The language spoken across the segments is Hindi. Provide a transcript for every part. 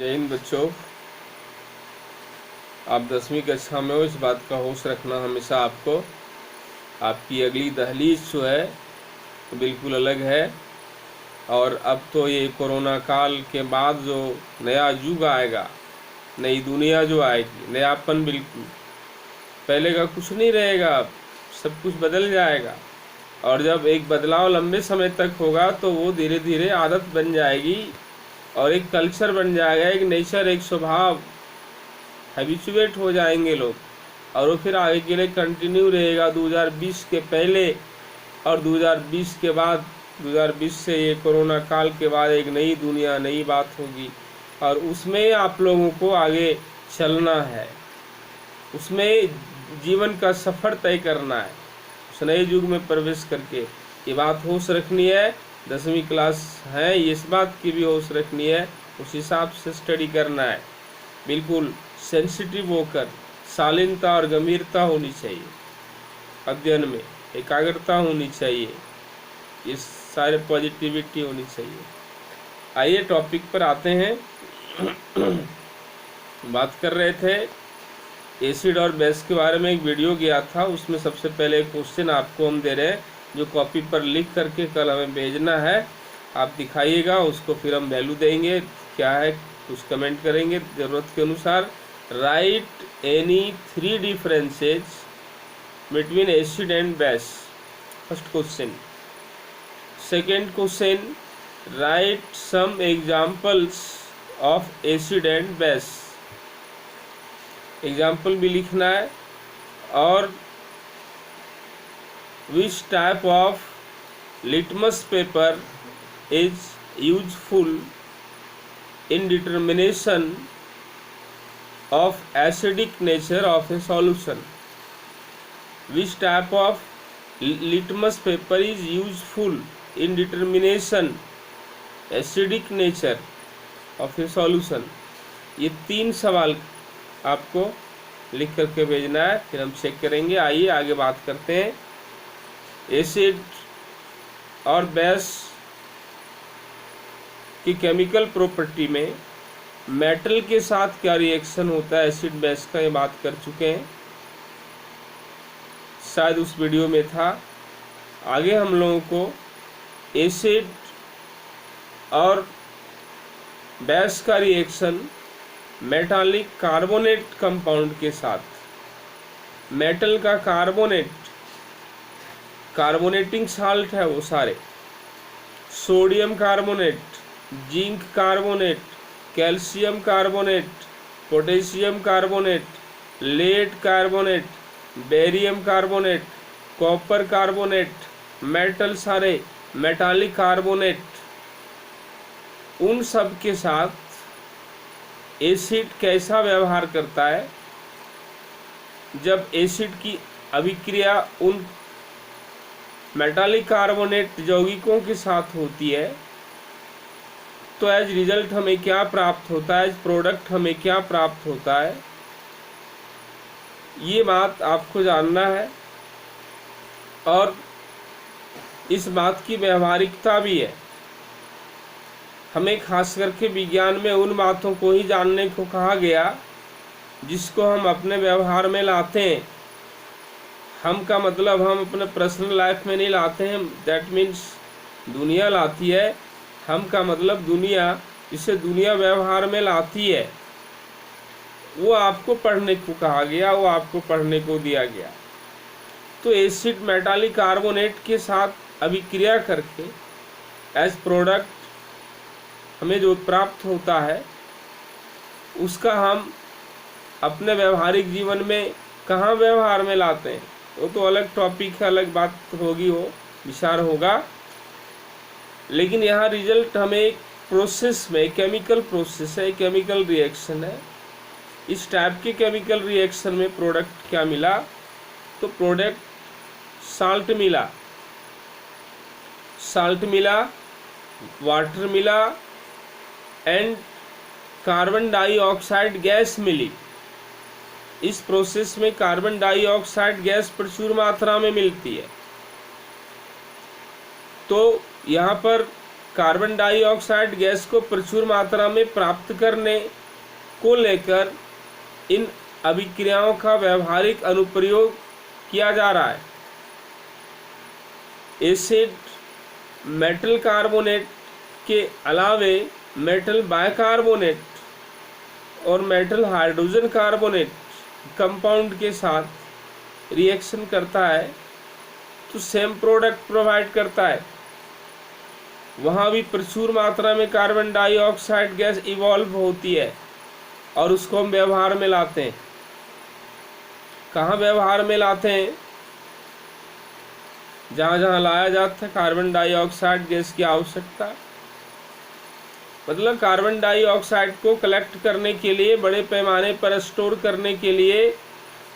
जय हिंद बच्चों। आप 10वीं कक्षा में हो, इस बात का होश रखना हमेशा आपको। आपकी अगली दहलीज जो है तो बिल्कुल अलग है। और अब तो ये कोरोना काल के बाद जो नया युग आएगा, नई दुनिया जो आएगी, नयापन बिल्कुल पहले का कुछ नहीं रहेगा, सब कुछ बदल जाएगा। और जब एक बदलाव लंबे समय तक होगा तो वो धीरे धीरे आदत बन जाएगी और एक कल्चर बन जाएगा, एक नेचर, एक स्वभाव, हैबिचुएट हो जाएंगे लोग। और वो फिर आगे के लिए कंटिन्यू रहेगा 2020 के पहले और 2020 के बाद। 2020 से ये कोरोना काल के बाद एक नई दुनिया, नई बात होगी और उसमें आप लोगों को आगे चलना है, उसमें जीवन का सफ़र तय करना है। उस नए युग में प्रवेश करके ये बात होश रखनी है। 10वीं क्लास है, इस बात की भी होश रखनी है, उस हिसाब से स्टडी करना है। बिल्कुल सेंसिटिव होकर, शालीनता और गंभीरता होनी चाहिए, अध्ययन में एकाग्रता होनी चाहिए, ये सारे पॉजिटिविटी होनी चाहिए। आइए टॉपिक पर आते हैं। बात कर रहे थे एसिड और बेस के बारे में। एक वीडियो गया था, उसमें सबसे पहले क्वेश्चन आपको हम दे रहे हैं, जो कॉपी पर लिख करके कल हमें भेजना है। आप दिखाइएगा, उसको फिर हम वैल्यू देंगे, क्या है कुछ कमेंट करेंगे ज़रूरत के अनुसार। Write any 3 differences between acid and base, first question. Second question, write some examples of acid and base. Example भी लिखना है। और which type of litmus paper is useful in determination of acidic nature of a solution. Which type of litmus paper is useful in determination acidic nature of a solution. ये 3 सवाल आपको लिख करके भेजना है, फिर हम चेक करेंगे। आइए आगे बात करते हैं। एसिड और बेस की केमिकल प्रॉपर्टी में मेटल के साथ क्या रिएक्शन होता है एसिड बेस का, ये बात कर चुके हैं, शायद उस वीडियो में था। आगे हम लोगों को एसिड और बेस का रिएक्शन मेटालिक कार्बोनेट कंपाउंड के साथ, मेटल का कार्बोनेट, कार्बोनेटिंग साल्ट है वो सारे, sodium carbonate, zinc carbonate, calcium carbonate, potassium carbonate, lead carbonate, barium carbonate, copper carbonate, metal सारे, मेटालिक कार्बोनेट, उन सब के साथ एसिड कैसा व्यवहार करता है। जब एसिड की अभिक्रिया उन मेटालिक कार्बोनेट यौगिकों के साथ होती है तो एज रिजल्ट हमें क्या प्राप्त होता है, एज प्रोडक्ट हमें क्या प्राप्त होता है, ये बात आपको जानना है। और इस बात की व्यवहारिकता भी है। हमें खास करके विज्ञान में उन बातों को ही जानने को कहा गया जिसको हम अपने व्यवहार में लाते हैं। हम का मतलब हम अपने पर्सनल लाइफ में नहीं लाते हैं, दैट मीन्स दुनिया लाती है। हम का मतलब दुनिया, जिसे दुनिया व्यवहार में लाती है, वो आपको पढ़ने को कहा गया, वो आपको पढ़ने को दिया गया। तो एसिड मेटालिक कार्बोनेट के साथ अभिक्रिया करके एज प्रोडक्ट हमें जो प्राप्त होता है उसका हम अपने व्यवहारिक जीवन में कहाँ व्यवहार में लाते हैं, वो तो अलग टॉपिक है, अलग बात होगी, वो विचार होगा। लेकिन यहाँ रिजल्ट हमें एक प्रोसेस में, केमिकल प्रोसेस है, केमिकल रिएक्शन है। इस टाइप के केमिकल रिएक्शन में प्रोडक्ट क्या मिला, तो प्रोडक्ट साल्ट मिला, साल्ट मिला, वाटर मिला एंड कार्बन डाइऑक्साइड गैस मिली। इस प्रोसेस में कार्बन डाइऑक्साइड गैस प्रचुर मात्रा में मिलती है। तो यहाँ पर कार्बन डाइऑक्साइड गैस को प्रचुर मात्रा में प्राप्त करने को लेकर इन अभिक्रियाओं का व्यावहारिक अनुप्रयोग किया जा रहा है। एसिड मेटल कार्बोनेट के अलावे मेटल बाइकार्बोनेट और मेटल हाइड्रोजन कार्बोनेट कंपाउंड के साथ रिएक्शन करता है तो सेम प्रोडक्ट प्रोवाइड करता है। वहाँ भी प्रचुर मात्रा में कार्बन डाइऑक्साइड गैस इवॉल्व होती है और उसको हम व्यवहार में लाते हैं। कहाँ व्यवहार में लाते हैं? जहाँ जहाँ लाया जाता है कार्बन डाइऑक्साइड गैस की आवश्यकता, मतलब कार्बन डाइऑक्साइड को कलेक्ट करने के लिए, बड़े पैमाने पर स्टोर करने के लिए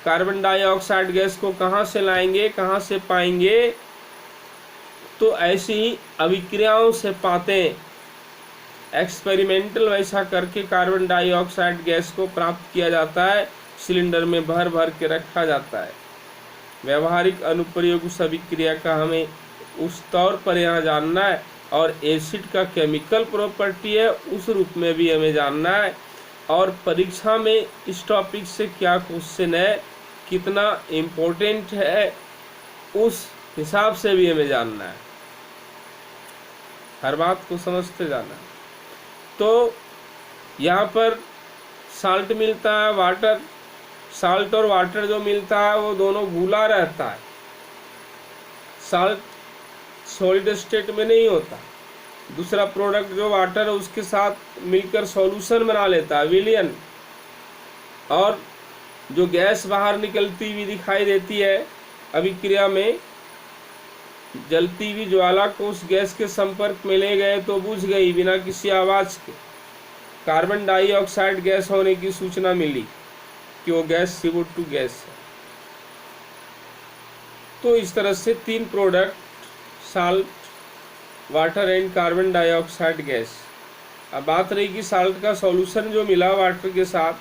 कार्बन डाइऑक्साइड गैस को कहाँ से लाएंगे, कहाँ से पाएंगे? तो ऐसी ही अभिक्रियाओं से पाते हैं। एक्सपेरिमेंटल वैसा करके कार्बन डाइऑक्साइड गैस को प्राप्त किया जाता है, सिलेंडर में भर भर के रखा जाता है। व्यावहारिक अनुप्रयोग उस अभिक्रिया का हमें उस तौर पर यहाँ जानना है, और एसिड का केमिकल प्रॉपर्टी है उस रूप में भी हमें जानना है, और परीक्षा में इस टॉपिक से क्या क्वेश्चन है, कितना इम्पोर्टेंट है, उस हिसाब से भी हमें जानना है। हर बात को समझते जाना। तो यहाँ पर साल्ट मिलता है, वाटर, साल्ट और वाटर जो मिलता है वो दोनों घुला रहता है। साल्ट सॉलिड स्टेट में नहीं होता। दूसरा प्रोडक्ट जो वाटर है उसके साथ मिलकर सॉल्यूशन बना लेता है, विलयन। और जो गैस बाहर निकलती हुई दिखाई देती है अभिक्रिया में, जलती हुई ज्वाला को उस गैस के संपर्क में ले गए तो बुझ गई बिना किसी आवाज के। कार्बन डाइऑक्साइड गैस होने की सूचना मिली कि वो गैस CO2 गैस है। तो इस तरह से तीन product, salt, water and carbon dioxide gas. अब बात रही कि साल्ट का सॉल्यूशन जो मिला वाटर के साथ,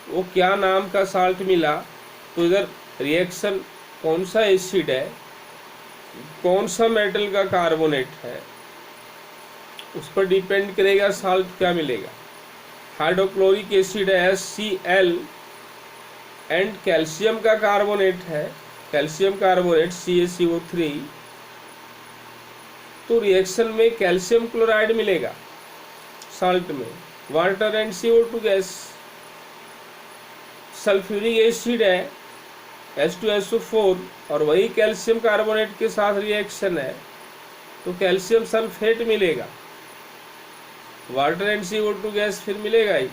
वो क्या नाम का साल्ट मिला। तो इधर रिएक्शन कौन सा एसिड है, कौन सा मेटल का कार्बोनेट है, उस पर डिपेंड करेगा साल्ट क्या मिलेगा। हाइड्रोक्लोरिक एसिड है HCl एंड कैल्शियम का कार्बोनेट है, कैल्शियम कार्बोनेट CaCO3, तो रिएक्शन में कैल्शियम क्लोराइड मिलेगा साल्ट में। Water and CO2 gas. Sulphuric acid है H2SO4 और वही कैल्शियम कार्बोनेट के साथ रिएक्शन है तो कैल्शियम सल्फेट मिलेगा। वाटर एंड CO2 गैस फिर मिलेगा ही।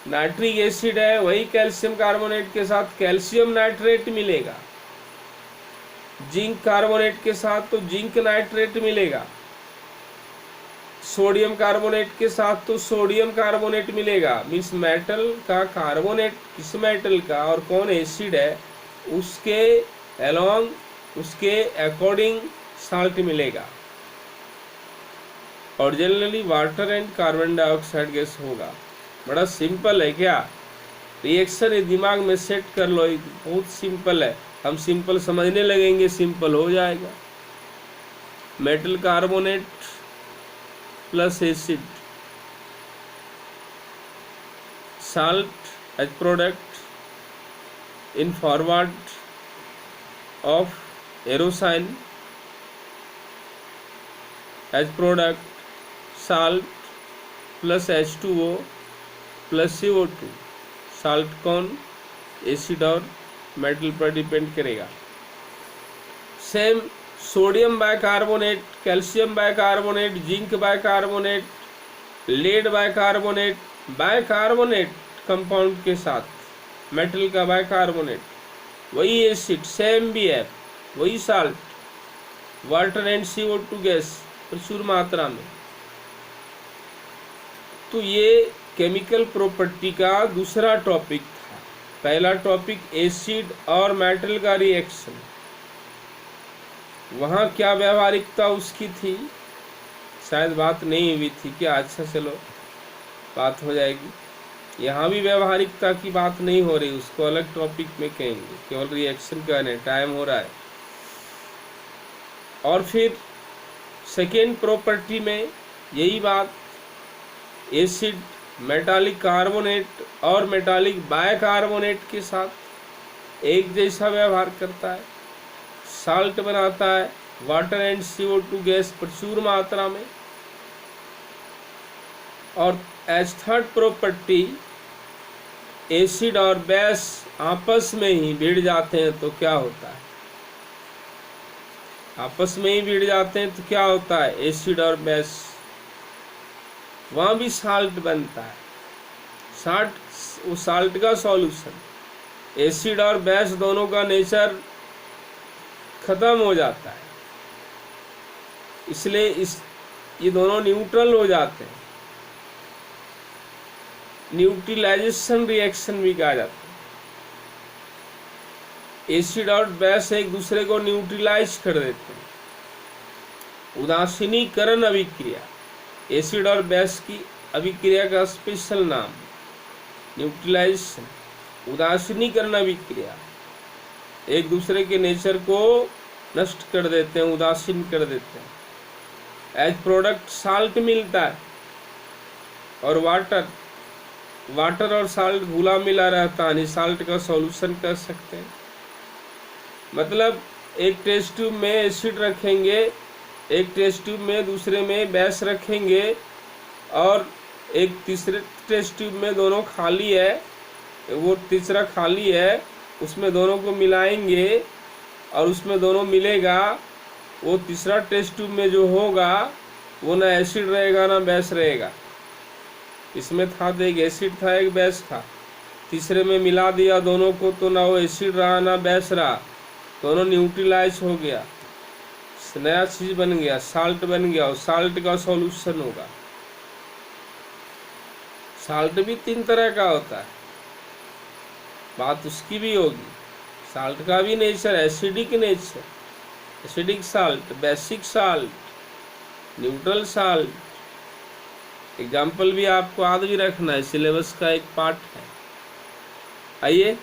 नाइट्रिक एसिड है, वही कैल्शियम कार्बोनेट के साथ कैल्शियम नाइट्रेट मिलेगा। जिंक कार्बोनेट के साथ तो जिंक नाइट्रेट मिलेगा। सोडियम कार्बोनेट के साथ तो सोडियम कार्बोनेट मिलेगा। मीन्स मेटल का कार्बोनेट किस मेटल का और कौन एसिड है उसके अलोंग, उसके अकॉर्डिंग साल्ट मिलेगा। और generally water and carbon dioxide gas होगा। बड़ा सिंपल है क्या? रिएक्शन ये दिमाग में सेट कर लो, बहुत सिंपल है। हम सिंपल समझने लगेंगे, सिंपल हो जाएगा। Metal carbonate plus acid, salt as product in forward of arrow sign, as product salt plus H2O plus CO2। Salt कौन? एसिड और मेटल पर डिपेंड करेगा। Same sodium bicarbonate, calcium bicarbonate, zinc bicarbonate, lead bicarbonate, bicarbonate compound के साथ मेटल का बाइकार्बोनेट, वही एसिड, सेम BF, वही salt, water and CO2 gas प्रचुर मात्रा में। तो ये केमिकल प्रॉपर्टी का दूसरा टॉपिक था। पहला टॉपिक एसिड और मेटल का रिएक्शन, वहाँ क्या व्यावहारिकता उसकी थी, शायद बात नहीं हुई थी क्या? अच्छा चलो बात हो जाएगी। यहाँ भी व्यावहारिकता की बात नहीं हो रही, उसको अलग टॉपिक में कहेंगे, केवल रिएक्शन कहने टाइम हो रहा है। और फिर सेकेंड प्रॉपर्टी में यही बात, एसिड मेटालिक कार्बोनेट और मेटालिक बाइकार्बोनेट के साथ एक जैसा व्यवहार करता है, साल्ट बनाता है, वाटर एंड CO2 गैस प्रचुर मात्रा में। और एज थर्ड प्रॉपर्टी, एसिड और बेस आपस में ही भिड़ जाते हैं तो क्या होता है, आपस में ही भिड़ जाते हैं तो क्या होता है, एसिड और बेस, वहाँ भी साल्ट बनता है। वो साल्ट का सॉल्यूशन, एसिड और बेस दोनों का नेचर खत्म हो जाता है, इसलिए ये दोनों न्यूट्रल हो जाते हैं। न्यूट्रलाइजेशन रिएक्शन भी कहा जाता है। एसिड और बेस एक दूसरे को न्यूट्रलाइज कर देते हैं। उदासीनीकरण अभिक्रिया, एसिड और बेस की अभिक्रिया का स्पेशल नाम न्यूट्रलाइजेशन। उदासीनीकरण अभिक्रिया एक दूसरे के नेचर को नष्ट कर देते हैं, उदासीन कर देते हैं। एज प्रोडक्ट साल्ट मिलता है और वाटर और साल्ट घुला मिला रहता है, साल्ट का सॉल्यूशन कर सकते हैं। मतलब एक टेस्ट ट्यूब में एसिड रखेंगे, एक टेस्ट ट्यूब में दूसरे में बेस रखेंगे, और एक तीसरे टेस्ट ट्यूब में दोनों खाली है, वो तीसरा खाली है, उसमें दोनों को मिलाएंगे और उसमें दोनों मिलेगा। वो तीसरा टेस्ट ट्यूब में जो होगा वो ना एसिड रहेगा ना बेस रहेगा। इसमें था तो एक एसिड था एक बेस था, तीसरे में मिला दिया दोनों को तो ना वो एसिड रहा ना बेस रहा, दोनों न्यूट्रलाइज हो गया, नया चीज बन गया, साल्ट बन गया, और साल्ट का सॉल्यूशन होगा। साल्ट भी 3 तरह का होता है, बात उसकी भी होगी। साल्ट का भी nature, acidic nature, acidic salt, basic salt, neutral salt. Example भी आपको याद भी रखना है, सिलेबस का एक पार्ट है। आइए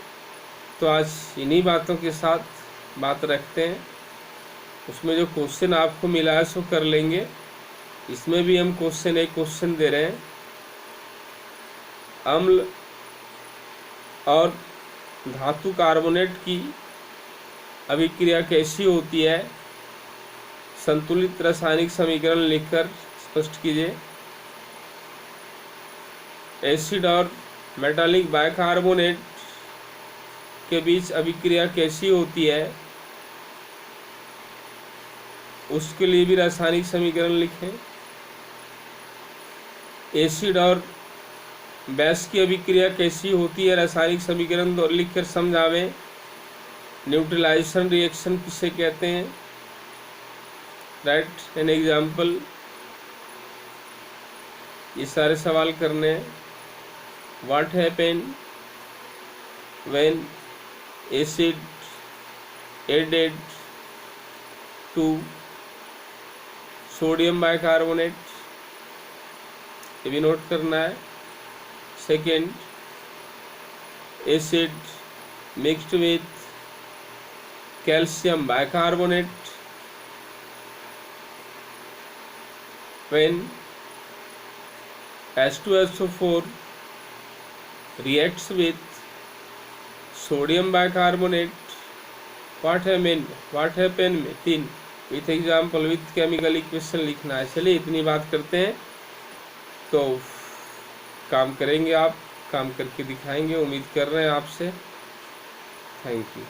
तो आज इन्हीं बातों के साथ बात रखते हैं। उसमें जो क्वेश्चन आपको मिला है सो कर लेंगे। इसमें भी हम एक क्वेश्चन दे रहे हैं, अम्ल और धातु कार्बोनेट की अभिक्रिया कैसी होती है, संतुलित रासायनिक समीकरण लिखकर स्पष्ट कीजिए। एसिड और मेटालिक बाइकार्बोनेट के बीच अभिक्रिया कैसी होती है, उसके लिए भी रासायनिक समीकरण लिखें। एसिड और बेस की अभिक्रिया कैसी होती है, रासायनिक समीकरण लिखकर समझावें। न्यूट्रलाइजेशन रिएक्शन किसे कहते हैं, राइट एन एग्जाम्पल। ये सारे सवाल करने हैं। What happen when acid added to sodium bicarbonate, ये भी नोट करना है। Second, acid mixed with calcium bicarbonate when H2SO4 reacts with sodium bicarbonate, what happen में 3 with example with chemical equation लिखना है। चलिए इतनी बात करते हैं, तो काम करेंगे, आप काम करके दिखाएंगे, उम्मीद कर रहे हैं आपसे। Thank you.